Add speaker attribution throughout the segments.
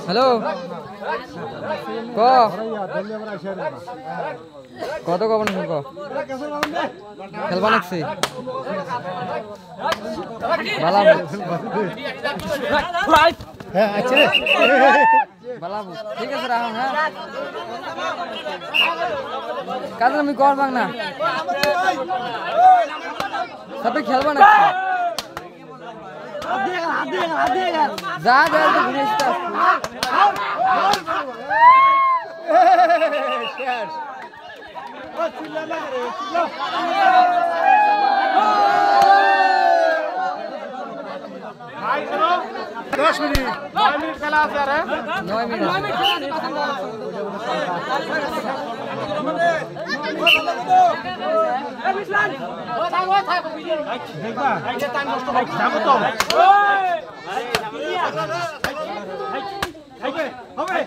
Speaker 1: hello ক কত কখন ক খেলবা নাকছি বালাবু ঠিক আছে রাখুন হ্যাঁ কাজ আমি করবাং না সবে খেলবা নাকছি যা যা ঘুরে
Speaker 2: दस मिनट 9 मिनट खेला আছে আরে
Speaker 1: 9 মিনিট
Speaker 2: দেখবা আইতে টাইম নষ্ট হয় যাবো তো হবে হবে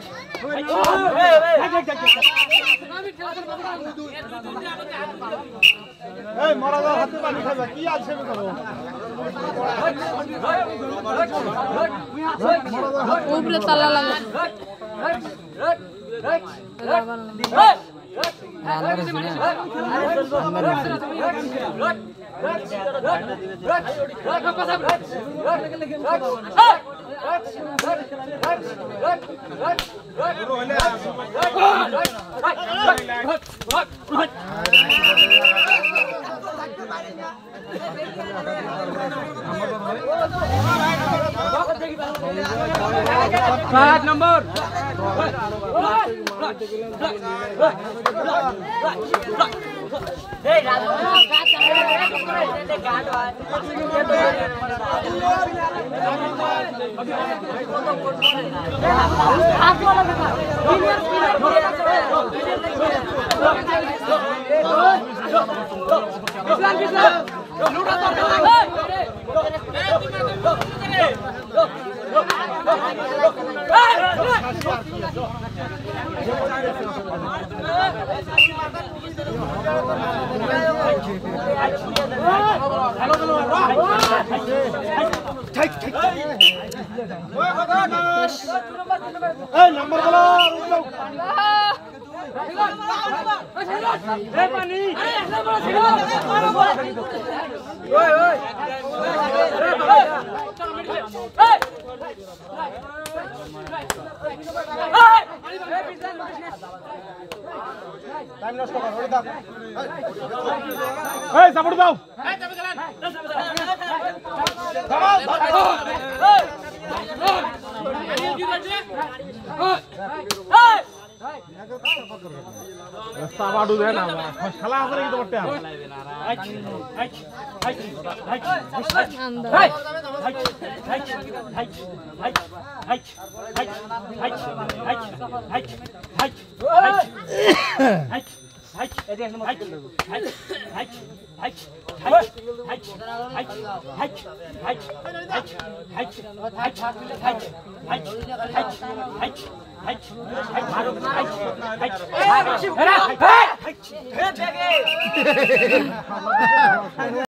Speaker 2: এই মরাদা হাতে পানি খাবে কি আছে করো
Speaker 3: উপরে তালা লাগা
Speaker 1: पाँच नंबर
Speaker 2: नंबर बोलो টাইম নষ্ট কর ওই দাও এই সাপোর্ট দাও এই চাপে গেলেন রাস্তা বাড়ু দেয় না খেলা আছে কি তোমারটা